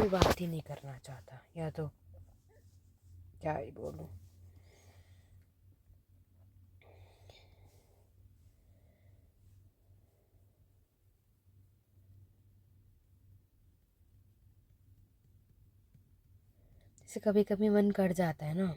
कोई बात ही नहीं करना चाहता, या तो क्या ही बोलूं। जैसे कभी कभी मन कर जाता है ना,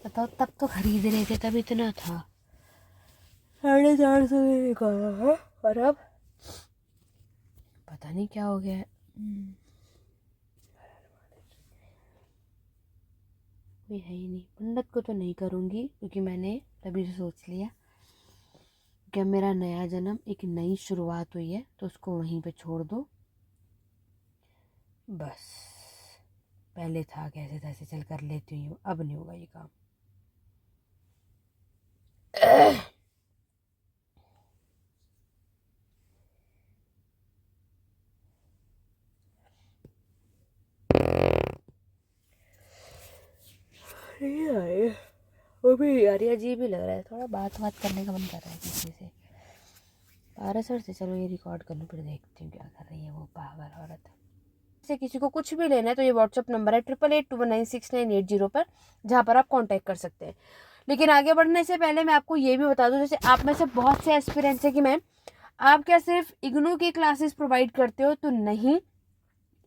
बताओ, तब तो खरीद रहे थे, तब इतना था, 450 में का है, और अब पता नहीं क्या हो गया है। कोई है ही नहीं। पंडित को तो नहीं करूँगी, क्योंकि मैंने तभी से सोच लिया कि अब मेरा नया जन्म, एक नई शुरुआत हुई है, तो उसको वहीं पे छोड़ दो बस। पहले था कैसे तैसे चल कर लेती हूँ, अब नहीं होगा ये काम। वो भी यार अजीब ही लग रहा है, थोड़ा बात करने का मन कर रहा है किसी से। पारसर से चलो ये रिकॉर्ड कर लूँ, फिर देखती हूँ क्या कर रही है वो पागल औरत। से किसी को कुछ भी लेना है तो ये व्हाट्सअप नंबर है 8881916980 पर, जहाँ पर आप कांटेक्ट कर सकते हैं। लेकिन आगे बढ़ने से पहले मैं आपको ये भी बता दूं, जैसे आप में से बहुत से एस्पिरेंट्स है कि मैम आप क्या सिर्फ इग्नू की क्लासेस प्रोवाइड करते हो, तो नहीं।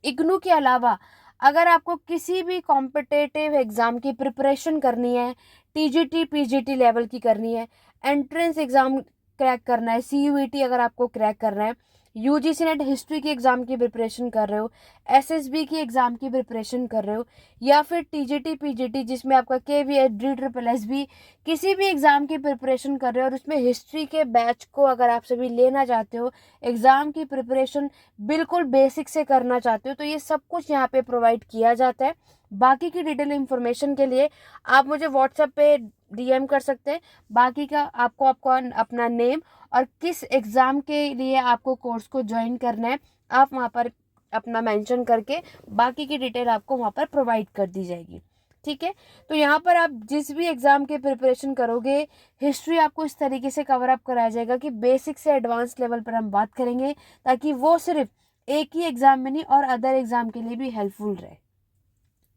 इग्नू के अलावा अगर आपको किसी भी कॉम्पिटेटिव एग्जाम की प्रिपरेशन करनी है, टीजीटी पीजीटी लेवल की करनी है, एंट्रेंस एग्जाम क्रैक करना है, सीयूईटी अगर आपको क्रैक करना है, यूजीसी नेट हिस्ट्री की एग्जाम की प्रिपरेशन कर रहे हो, एसएसबी की एग्जाम की प्रिपरेशन कर रहे हो, या फिर टीजीटी पीजीटी जिसमें आपका KVS D triple S B किसी भी एग्जाम की प्रिपरेशन कर रहे हो और उसमें हिस्ट्री के बैच को अगर आप सभी लेना चाहते हो, एग्जाम की प्रिपरेशन बिल्कुल बेसिक से करना चाहते हो, तो ये सब कुछ यहाँ पे प्रोवाइड किया जाता है। बाकी की डिटेल इन्फॉर्मेशन के लिए आप मुझे व्हाट्सएप पे डीएम कर सकते हैं। बाकी का आपको अपना नेम और किस एग्ज़ाम के लिए आपको कोर्स को ज्वाइन करना है, आप वहाँ पर अपना मेंशन करके बाकी की डिटेल आपको वहाँ पर प्रोवाइड कर दी जाएगी। ठीक है, तो यहाँ पर आप जिस भी एग्ज़ाम के प्रिपरेशन करोगे, हिस्ट्री आपको इस तरीके से कवर अप कराया जाएगा कि बेसिक से एडवांस लेवल पर हम बात करेंगे, ताकि वो सिर्फ एक ही एग्ज़ाम में नहीं और अदर एग्ज़ाम के लिए भी हेल्पफुल रहे।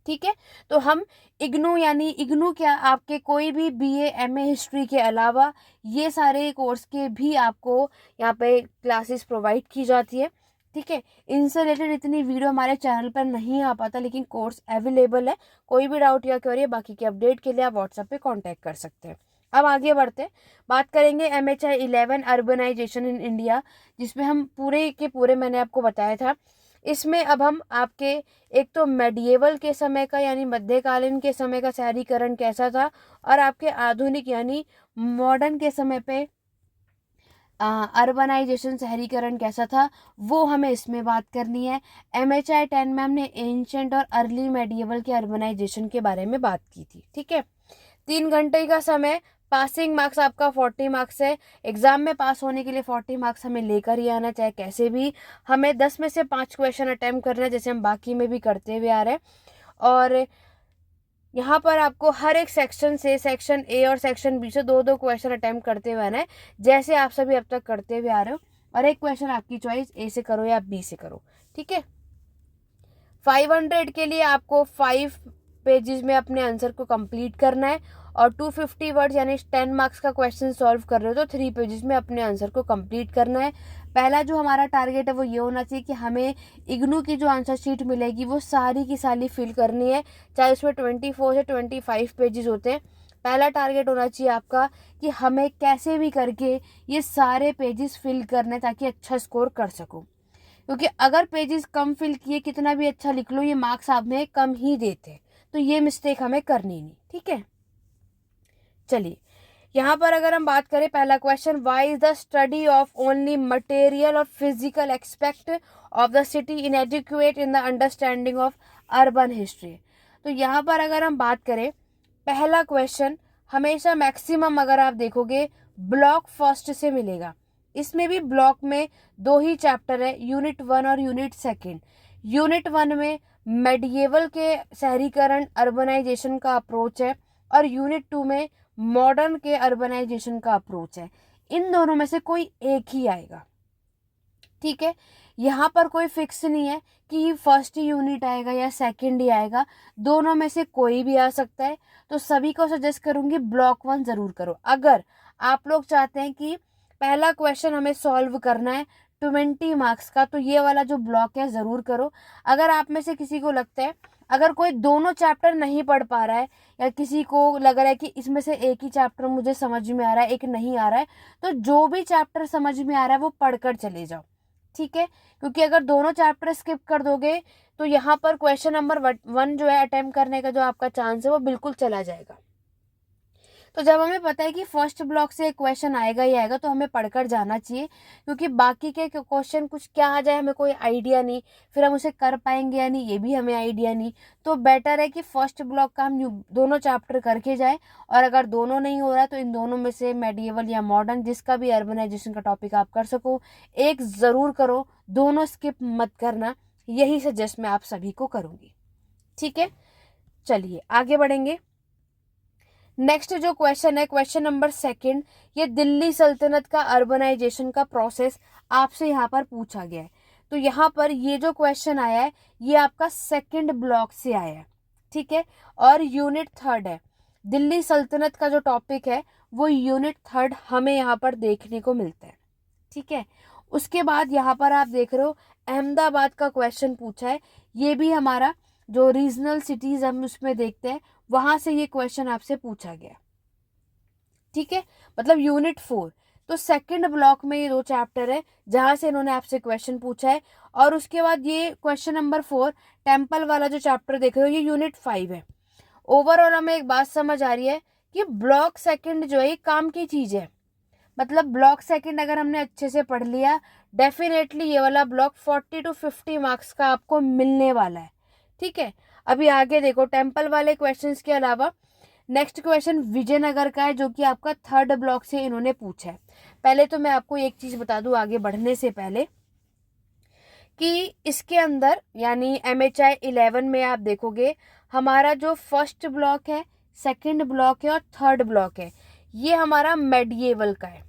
ठीक है, तो हम इग्नू क्या, आपके कोई भी बीए एमए हिस्ट्री के अलावा ये सारे कोर्स के भी आपको यहाँ पे क्लासेस प्रोवाइड की जाती है। ठीक है, इनसे रिलेटेड इतनी वीडियो हमारे चैनल पर नहीं आ पाता, लेकिन कोर्स अवेलेबल है। कोई भी डाउट या क्वेरी है, बाकी के अपडेट के लिए आप व्हाट्सएप पे कांटेक्ट कर सकते हैं। अब आगे बढ़ते हैं, बात करेंगे MHI 11 अर्बनाइजेशन इन इंडिया, जिसमें हम पूरे के पूरे मैंने आपको बताया था। इसमें अब हम आपके एक तो मेडिएवल के समय का यानी मध्यकालीन के समय का शहरीकरण कैसा था, और आपके आधुनिक यानी मॉडर्न के समय पे अर्बनाइजेशन शहरीकरण कैसा था, वो हमें इसमें बात करनी है। MHI 10 में हमने एंशंट और अर्ली मेडिएवल के अर्बनाइजेशन के बारे में बात की थी। ठीक है, 3 घंटे का समय, पासिंग मार्क्स आपका 40 मार्क्स है। एग्जाम में पास होने के लिए 40 मार्क्स हमें लेकर ही आना, चाहे कैसे भी। हमें 10 में से 5 क्वेश्चन अटेम्प्ट करना है, जैसे हम बाकी में भी करते हुए आ रहे हैं। और यहाँ पर आपको हर एक सेक्शन से, सेक्शन ए और सेक्शन बी से 2-2 क्वेश्चन अटेम्प्ट करते हुए आना है, जैसे आप सभी अब तक करते हुए आ रहे हो। और एक क्वेश्चन आपकी चॉइस, ए से करो या बी से करो। ठीक है, 500 के लिए आपको 5 पेजेस में अपने आंसर को कंप्लीट करना है, और 250 वर्ड्स यानी 10 मार्क्स का क्वेश्चन सॉल्व कर रहे हो तो 3 पेजेस में अपने आंसर को कंप्लीट करना है। पहला जो हमारा टारगेट है वो ये होना चाहिए कि हमें इग्नू की जो आंसर शीट मिलेगी वो सारी की सारी फिल करनी है, चाहे उसमें 24 से 25 पेजेस होते हैं। पहला टारगेट होना चाहिए आपका कि हमें कैसे भी करके ये सारे पेजेस फिल करने, ताकि अच्छा स्कोर कर सको। क्योंकि अगर पेजेस कम फिल किए, कितना भी अच्छा लिख लो, ये मार्क्स आप में कम ही देते, तो ये मिस्टेक हमें करनी नहीं। ठीक है, चलिए यहाँ पर अगर हम बात करें पहला question, why is the study of only material और physical expect of the city inadequate in the understanding of urban history. तो यहाँ पर अगर हम बात करें पहला क्वेश्चन हमेशा मैक्सिमम अगर आप देखोगे ब्लॉक फर्स्ट से मिलेगा। इसमें भी ब्लॉक में 2 ही चैप्टर है, यूनिट 1 और यूनिट 2। यूनिट 1 में मेडिएवल के शहरीकरण अर्बनाइजेशन का अप्रोच है और यूनिट 2 में मॉडर्न के अर्बनाइजेशन का अप्रोच है। इन दोनों में से कोई एक ही आएगा, ठीक है। यहाँ पर कोई फिक्स नहीं है कि फर्स्ट यूनिट आएगा या सेकंड ही आएगा, दोनों में से कोई भी आ सकता है। तो सभी को सजेस्ट करूंगी ब्लॉक 1 जरूर करो। अगर आप लोग चाहते हैं कि पहला क्वेश्चन हमें सॉल्व करना है 20 मार्क्स का, तो ये वाला जो ब्लॉक है ज़रूर करो। अगर आप में से किसी को लगता है, अगर कोई दोनों चैप्टर नहीं पढ़ पा रहा है या किसी को लग रहा है कि इसमें से एक ही चैप्टर मुझे समझ में आ रहा है, एक नहीं आ रहा है, तो जो भी चैप्टर समझ में आ रहा है वो पढ़कर चले जाओ, ठीक है। क्योंकि अगर दोनों चैप्टर स्किप कर दोगे तो यहाँ पर क्वेश्चन नंबर 1 जो है अटेम्प्ट करने का जो आपका चांस है वो बिल्कुल चला जाएगा। तो जब हमें पता है कि फर्स्ट ब्लॉक से एक क्वेश्चन आएगा ही आएगा तो हमें पढ़कर जाना चाहिए, क्योंकि बाकी के क्वेश्चन कुछ क्या आ जाए हमें कोई आइडिया नहीं, फिर हम उसे कर पाएंगे या नहीं ये भी हमें आइडिया नहीं। तो बेटर है कि फर्स्ट ब्लॉक का हम दोनों चैप्टर करके जाए, और अगर दोनों नहीं हो रहा तो इन दोनों में से मेडिएवल या मॉडर्न जिसका भी अर्बनाइजेशन का टॉपिक आप कर सको एक ज़रूर करो, दोनों स्किप मत करना। यही सजेस्ट मैं आप सभी को करूँगी, ठीक है। चलिए आगे बढ़ेंगे। नेक्स्ट जो क्वेश्चन है क्वेश्चन नंबर 2, ये दिल्ली सल्तनत का अर्बनाइजेशन का प्रोसेस आपसे यहाँ पर पूछा गया है। तो यहाँ पर ये जो क्वेश्चन आया है ये आपका 2nd ब्लॉक से आया है, ठीक है, और यूनिट 3 है। दिल्ली सल्तनत का जो टॉपिक है वो यूनिट 3 हमें यहाँ पर देखने को मिलता है, ठीक है। उसके बाद यहाँ पर आप देख रहे हो अहमदाबाद का क्वेश्चन पूछा है, ये भी हमारा जो रीजनल सिटीज हम उसमें देखते हैं वहां से ये क्वेश्चन आपसे पूछा गया, ठीक है, मतलब यूनिट 4। तो 2nd ब्लॉक में ये 2 चैप्टर है जहां से इन्होंने आपसे क्वेश्चन पूछा है। और उसके बाद ये क्वेश्चन नंबर 4 टेम्पल वाला जो चैप्टर देख रहे हो ये यूनिट 5 है। ओवरऑल हमें एक बात समझ आ रही है कि ब्लॉक 2 जो है काम की चीज है, मतलब ब्लॉक 2 अगर हमने अच्छे से पढ़ लिया डेफिनेटली ये वाला ब्लॉक 40 to 50 मार्क्स का आपको मिलने वाला है, ठीक है। अभी आगे देखो टेम्पल वाले क्वेश्चंस के अलावा नेक्स्ट क्वेश्चन विजयनगर का है जो कि आपका 3rd ब्लॉक से इन्होंने पूछा है। पहले तो मैं आपको एक चीज बता दूं आगे बढ़ने से पहले कि इसके अंदर यानी MHI 11 में आप देखोगे हमारा जो फर्स्ट ब्लॉक है, 2nd ब्लॉक है और 3rd ब्लॉक है ये हमारा मेडिएवल का है।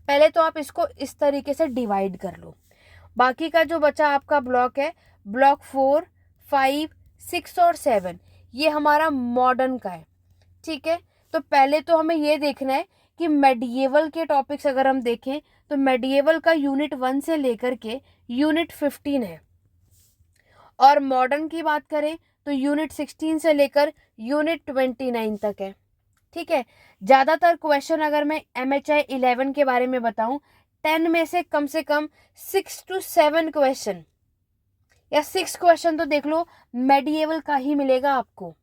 पहले तो आप इसको इस तरीके से डिवाइड कर लो। बाकी का जो बचा आपका ब्लॉक है ब्लॉक 4, 5, 6 और 7 ये हमारा मॉडर्न का है, ठीक है। तो पहले तो हमें ये देखना है कि मेडिएवल के टॉपिक्स अगर हम देखें तो मेडिएवल का यूनिट 1 से लेकर के यूनिट 15 है, और मॉडर्न की बात करें तो यूनिट 16 से लेकर यूनिट 29 तक है, ठीक है। ज्यादातर क्वेश्चन अगर मैं MHI 11 के बारे में बताऊं 10 में से कम 6 to 7 क्वेश्चन या 6 क्वेश्चन तो देख लो मेडिएवल का ही मिलेगा आपको,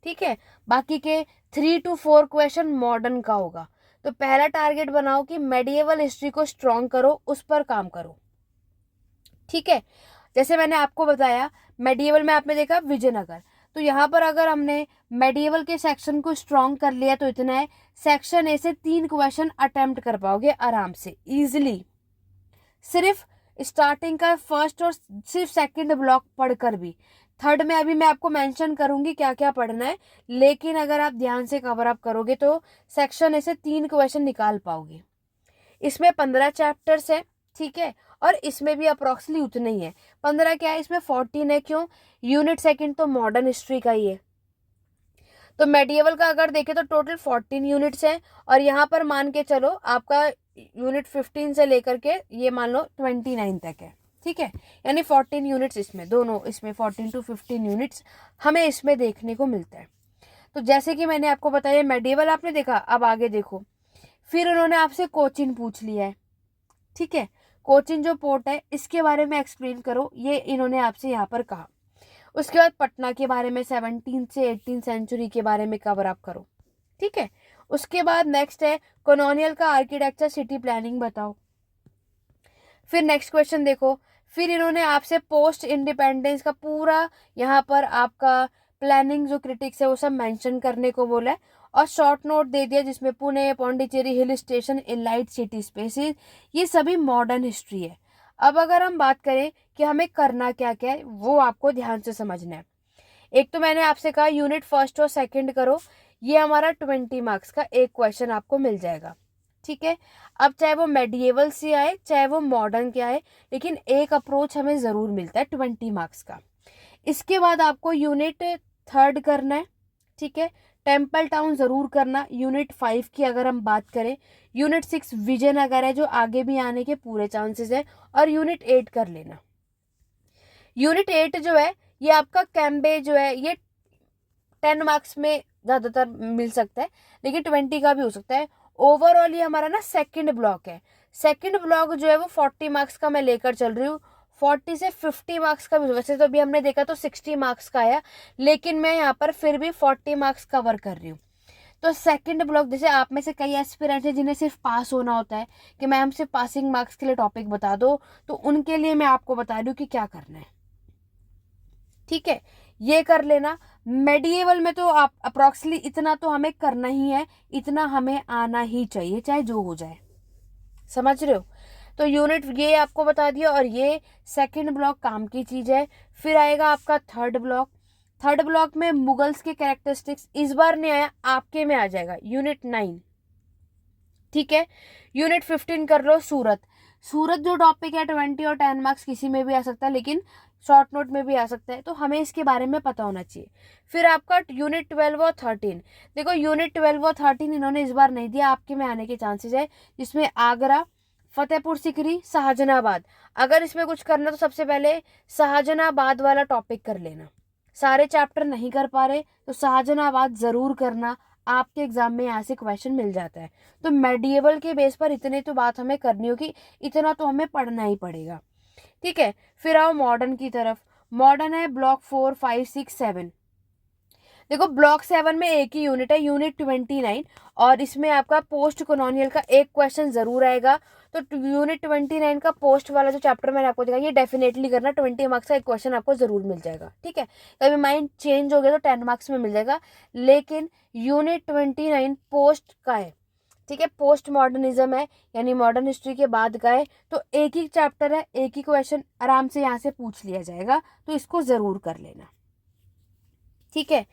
ठीक है। बाकी के 3 to 4 क्वेश्चन मॉडर्न का होगा। तो पहला टारगेट बनाओ कि मेडिएवल हिस्ट्री को स्ट्रॉन्ग करो, उस पर काम करो, ठीक है। जैसे मैंने आपको बताया मेडिएवल में आपने देखा विजयनगर, तो यहाँ पर अगर हमने मेडिएवल के सेक्शन को स्ट्रॉन्ग कर लिया तो इतना है सेक्शन ए से 3 क्वेश्चन अटेम्प्ट कर पाओगे आराम से इजीली, सिर्फ स्टार्टिंग का फर्स्ट और सिर्फ 2nd ब्लॉक पढ़कर भी। 3rd में अभी मैं आपको मेंशन करूंगी क्या क्या पढ़ना है, लेकिन अगर आप ध्यान से कवर अप करोगे तो सेक्शन ए से 3 क्वेश्चन निकाल पाओगे। इसमें 15 चैप्टर्स है, ठीक है, और इसमें भी अप्रोक्सीमेटली उतना ही है। 15 क्या है इसमें 14 है, क्यों, यूनिट 2 तो मॉडर्न हिस्ट्री का ही है। तो मेडिएवल का अगर देखें तो टोटल 14 यूनिट्स हैं, और यहाँ पर मान के चलो आपका यूनिट 15 से लेकर के ये मान लो 29 तक है, ठीक है, यानी 14 यूनिट्स इसमें, दोनों इसमें 14 to 15 यूनिट्स हमें इसमें देखने को मिलता है। तो जैसे कि मैंने आपको बताया मेडिएवल आपने देखा, अब आगे देखो फिर उन्होंने आपसे कोचिन पूछ लिया है, ठीक है। कोचिन जो पोर्ट है इसके बारे में एक्सप्लेन करो, ये इन्होंने आपसे यहाँ पर कहा। उसके बाद पटना के बारे में 17 से 18 सेंचुरी के बारे में कवर अप करो, ठीक है। उसके बाद नेक्स्ट है कॉलोनियल का आर्किटेक्चर सिटी प्लानिंग बताओ। फिर नेक्स्ट क्वेश्चन देखो, फिर इन्होंने आपसे पोस्ट इंडिपेंडेंस का पूरा यहाँ पर आपका प्लानिंग जो क्रिटिक्स है वो सब मेंशन करने को बोला है, और शॉर्ट नोट दे दिया जिसमें Pune, Pondicherry, hill station, enlight city spaces, ये सभी मॉडर्न हिस्ट्री है। अब अगर हम बात करें कि हमें करना क्या क्या है, वो आपको ध्यान से समझना है। एक तो मैंने आपसे कहा यूनिट फर्स्ट और सेकंड करो, ये हमारा 20 मार्क्स का एक क्वेश्चन आपको मिल जाएगा, ठीक है। अब चाहे वो मेडिएवल से आए चाहे वो मॉडर्न के आए, लेकिन एक अप्रोच हमें जरूर मिलता है 20 मार्क्स का। इसके बाद आपको यूनिट थर्ड करना है, ठीक है। टेम्पल टाउन जरूर करना। यूनिट 5 की अगर हम बात करें, यूनिट 6 विजयनगर है जो आगे भी आने के पूरे चांसेस है, और यूनिट 8 कर लेना। यूनिट 8 जो है ये आपका कैम्बे जो है ये 10 मार्क्स में ज्यादातर मिल सकता है, लेकिन 20 का भी हो सकता है। ओवरऑल ये हमारा ना सेकंड ब्लॉक है। सेकंड ब्लॉक जो है वो 40 मार्क्स का मैं लेकर चल रही हूँ। 40 से 50 मार्क्स का भी, वैसे तो अभी हमने देखा तो 60 मार्क्स का आया, लेकिन मैं यहाँ पर फिर भी 40 मार्क्स कवर कर रही हूँ। तो सेकंड ब्लॉक, जैसे आप में से कई एस्पिरेंट्स हैं जिन्हें सिर्फ पास होना होता है कि मैम सिर्फ पासिंग मार्क्स के लिए टॉपिक बता दो, तो उनके लिए मैं आपको बता रही हूँ कि क्या करना है, ठीक है। ये कर लेना। मेडिएवल में तो आप अप्रोक्सीमेटली इतना तो हमें करना ही है, इतना हमें आना ही चाहिए चाहे जो हो जाए, समझ रहे हो। तो यूनिट ये आपको बता दिया, और ये सेकंड ब्लॉक काम की चीज है। फिर आएगा आपका थर्ड ब्लॉक। थर्ड ब्लॉक में मुगल्स के कैरेक्टरिस्टिक्स, इस बार नहीं आया, आपके में आ जाएगा, यूनिट 9, ठीक है। यूनिट 15 कर लो सूरत। सूरत जो टॉपिक है 20 और 10 मार्क्स किसी में भी आ सकता है, लेकिन शॉर्ट नोट में भी आ सकता है, तो हमें इसके बारे में पता होना चाहिए। फिर आपका यूनिट 12 और 13, देखो यूनिट 12 और 13 इन्होंने इस बार नहीं दिया, आपके में आने के चांसेस है, जिसमें आगरा, फतेहपुर सिकरी, शाहजहानाबाद। अगर इसमें कुछ करना तो सबसे पहले शाहजहानाबाद वाला टॉपिक कर लेना। सारे चैप्टर नहीं कर पा रहे तो शाहजहानाबाद जरूर करना, आपके एग्जाम में यहाँ से क्वेश्चन मिल जाता है। तो मेडिएवल के बेस पर इतने तो बात हमें करनी होगी, इतना तो हमें पढ़ना ही पड़ेगा, ठीक है। फिर आओ मॉडर्न की तरफ। मॉडर्न है ब्लॉक 4, 5, 6, 7। देखो ब्लॉक 7 में एक ही यूनिट है, यूनिट 29, और इसमें आपका पोस्ट कॉलोनियल का एक क्वेश्चन जरूर आएगा। तो यूनिट 29 का पोस्ट वाला जो चैप्टर मैंने आपको दिखाया, ये डेफिनेटली करना, 20 मार्क्स का एक क्वेश्चन आपको जरूर मिल जाएगा, ठीक है। कभी माइंड चेंज हो गया तो 10 मार्क्स में मिल जाएगा, लेकिन यूनिट 29 पोस्ट का है, ठीक है। पोस्ट मॉडर्निज्म है, यानी मॉडर्न हिस्ट्री के बाद का है, तो एक ही चैप्टर है, एक ही क्वेश्चन आराम से यहाँ से पूछ लिया जाएगा, तो इसको जरूर कर लेना, ठीक है।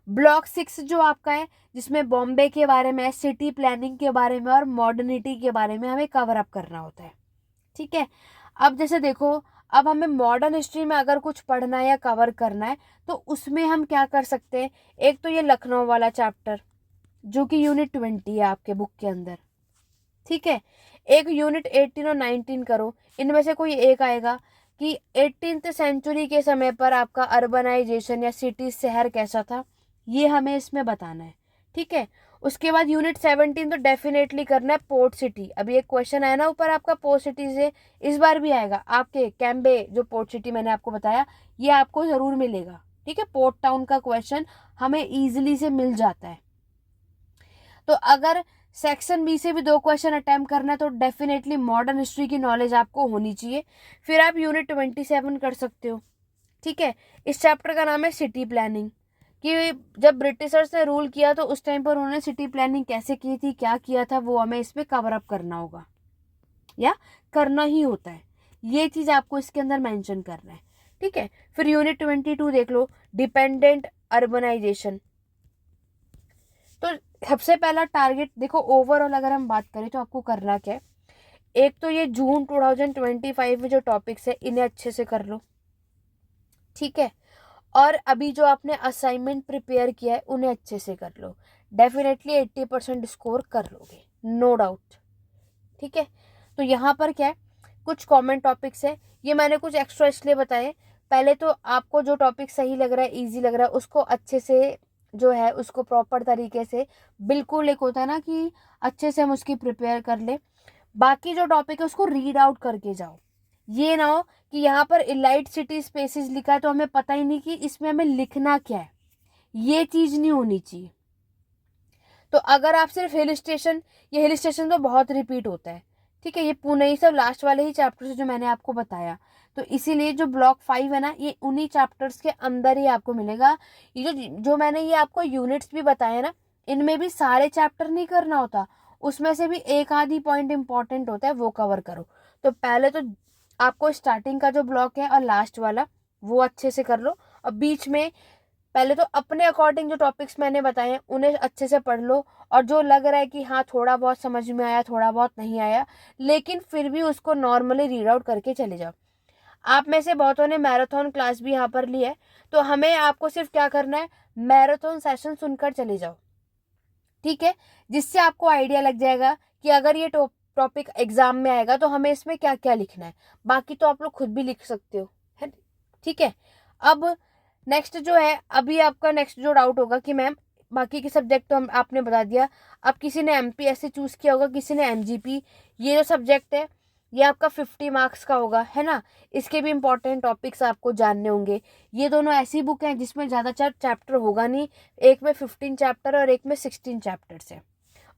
ब्लॉक 6 जो आपका है, जिसमें बॉम्बे के बारे में, सिटी प्लानिंग के बारे में और मॉडर्निटी के बारे में हमें कवर अप करना होता है, ठीक है। अब जैसे देखो, अब हमें मॉडर्न हिस्ट्री में अगर कुछ पढ़ना है या कवर करना है तो उसमें हम क्या कर सकते हैं। एक तो ये लखनऊ वाला चैप्टर जो कि यूनिट 20 है आपके बुक के अंदर, ठीक है। एक यूनिट 18 और 19 करो, इनमें से कोई एक आएगा कि 18th सेंचुरी के समय पर आपका अर्बनाइजेशन या सिटी शहर कैसा था, ये हमें इसमें बताना है, ठीक है। उसके बाद यूनिट 17 तो डेफिनेटली करना है पोर्ट सिटी। अभी एक क्वेश्चन आया ना ऊपर आपका पोर्ट सिटी से, इस बार भी आएगा आपके कैम्बे जो पोर्ट सिटी मैंने आपको बताया, ये आपको जरूर मिलेगा, ठीक है। पोर्ट टाउन का क्वेश्चन हमें इजीली से मिल जाता है। तो अगर सेक्शन बी से भी 2 क्वेश्चन अटेम्प्ट करना है तो डेफिनेटली मॉडर्न हिस्ट्री की नॉलेज आपको होनी चाहिए। फिर आप यूनिट 27 कर सकते हो, ठीक है। इस चैप्टर का नाम है सिटी प्लानिंग, कि जब ब्रिटिशर्स ने रूल किया तो उस टाइम पर उन्होंने सिटी प्लानिंग कैसे की थी, क्या किया था, वो हमें इसमें कवर अप करना होगा या करना ही होता है, ये चीज आपको इसके अंदर मेंशन करना है, ठीक है। फिर यूनिट 22 देख लो, डिपेंडेंट अर्बनाइजेशन। तो सबसे पहला टारगेट देखो, ओवरऑल अगर हम बात करें तो आपको करना क्या है। एक तो ये जून 2025 में जो टॉपिक्स है इन्हें अच्छे से कर लो, ठीक है। और अभी जो आपने असाइनमेंट प्रिपेयर किया है उन्हें अच्छे से कर लो, डेफिनेटली 80% स्कोर कर लोगे, नो डाउट, ठीक है। तो यहाँ पर क्या है, कुछ कॉमन टॉपिक्स है, ये मैंने कुछ एक्स्ट्रा इसलिए बताए। पहले तो आपको जो टॉपिक सही लग रहा है, इजी लग रहा है, उसको अच्छे से जो है उसको प्रॉपर तरीके से, बिल्कुल एक होता है ना कि अच्छे से हम उसकी प्रिपेयर कर ले। बाकी जो टॉपिक है उसको रीड आउट करके जाओ, ये ना हो कि यहाँ पर इलाइट सिटी स्पेसेस लिखा है तो हमें पता ही नहीं कि इसमें हमें लिखना क्या है, ये चीज नहीं होनी चाहिए। तो अगर आप सिर्फ हिल स्टेशन, ये हिल स्टेशन तो बहुत रिपीट होता है, ठीक है, ये पुणे ही सब लास्ट वाले ही चैप्टर से जो मैंने आपको बताया, तो इसीलिए जो ब्लॉक 5 है ना, ये उन्हीं चैप्टर्स के अंदर ही आपको मिलेगा। ये जो मैंने ये आपको यूनिट्स भी बताया ना, इनमें भी सारे चैप्टर नहीं करना होता, उसमें से भी एक आधी पॉइंट इंपॉर्टेंट होता है, वो कवर करो। तो पहले तो आपको स्टार्टिंग का जो ब्लॉक है और लास्ट वाला वो अच्छे से कर लो, और बीच में पहले तो अपने अकॉर्डिंग जो टॉपिक्स मैंने बताए हैं उन्हें अच्छे से पढ़ लो, और जो लग रहा है कि हाँ थोड़ा बहुत समझ में आया, थोड़ा बहुत नहीं आया, लेकिन फिर भी उसको नॉर्मली रीड आउट करके चले जाओ। आप में से बहुतों ने मैराथन क्लास भी यहाँ पर ली है, तो हमें आपको सिर्फ क्या करना है, मैराथन सेशन सुनकर चले जाओ, ठीक है, जिससे आपको आइडिया लग जाएगा कि अगर ये टॉपिक एग्जाम में आएगा तो हमें इसमें क्या क्या लिखना है। बाकी तो आप लोग खुद भी लिख सकते हो, है, ठीक है। अब नेक्स्ट जो है, अभी आपका नेक्स्ट जो डाउट होगा कि मैम बाकी के सब्जेक्ट तो हम आपने बता दिया, अब किसी ने एमपीएससी चूज किया होगा, किसी ने एमजीपी, ये जो सब्जेक्ट है ये आपका 50 मार्क्स का होगा, है ना, इसके भी इंपॉर्टेंट टॉपिक्स आपको जानने होंगे। ये दोनों ऐसी बुक हैं जिसमें ज़्यादा चैप्टर होगा नहीं, एक में 15 चैप्टर और एक में 16 चैप्टर्स है,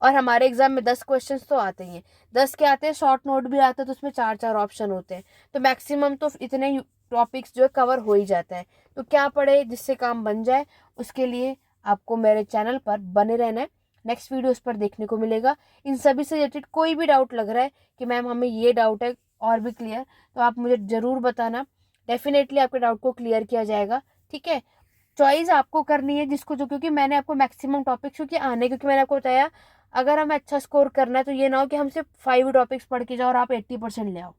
और हमारे एग्जाम में 10 क्वेश्चंस तो आते ही हैं, 10 के आते हैं, शॉर्ट नोट भी आते हैं, तो उसमें 4 ऑप्शन होते हैं, तो मैक्सिमम तो इतने टॉपिक्स जो है कवर हो ही जाता है। तो क्या पढ़े जिससे काम बन जाए, उसके लिए आपको मेरे चैनल पर बने रहना है, नेक्स्ट वीडियो उस पर देखने को मिलेगा। इन सभी से रिलेटेड कोई भी डाउट लग रहा है कि मैम हमें ये डाउट है और भी क्लियर, तो आप मुझे ज़रूर बताना, डेफिनेटली आपके डाउट को क्लियर किया जाएगा, ठीक है। चॉइस आपको करनी है जिसको जो, क्योंकि मैंने आपको मैक्सिमम टॉपिक्स क्योंकि आने, क्योंकि मैंने आपको बताया अगर हमें अच्छा स्कोर करना है तो ये ना हो कि हम सिर्फ 5 टॉपिक्स पढ़ के जाओ और आप 80% ले आओ,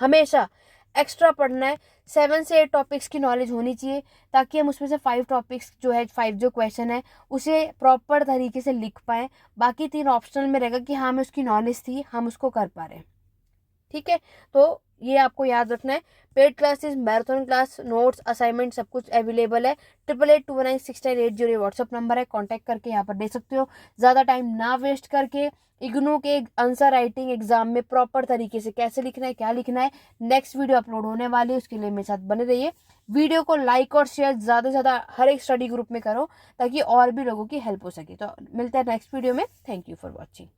हमेशा एक्स्ट्रा पढ़ना है। 7 से 8 टॉपिक्स की नॉलेज होनी चाहिए, ताकि हम उसमें से 5 टॉपिक्स जो है, 5 जो क्वेश्चन है उसे प्रॉपर तरीके से लिख पाएँ। बाकी 3 ऑप्शनल में रहेगा कि हाँ हमें उसकी नॉलेज थी, हम उसको कर पा रहे हैं, ठीक है। तो ये आपको याद रखना है। Paid classes, marathon class, notes, assignment सब कुछ अवेलेबल है। 8882969880 व्हाट्सअप नंबर है, कांटेक्ट करके यहाँ पर दे सकते हो। ज़्यादा टाइम ना वेस्ट करके इग्नू के आंसर राइटिंग एग्जाम में प्रॉपर तरीके से कैसे लिखना है, क्या लिखना है, नेक्स्ट वीडियो अपलोड होने वाली है, उसके लिए मेरे साथ बने रहिए। वीडियो को लाइक और शेयर ज़्यादा से ज़्यादा हर एक स्टडी ग्रुप में करो, ताकि और भी लोगों की हेल्प हो सके। तो मिलते हैं नेक्स्ट वीडियो में। Thank you for watching.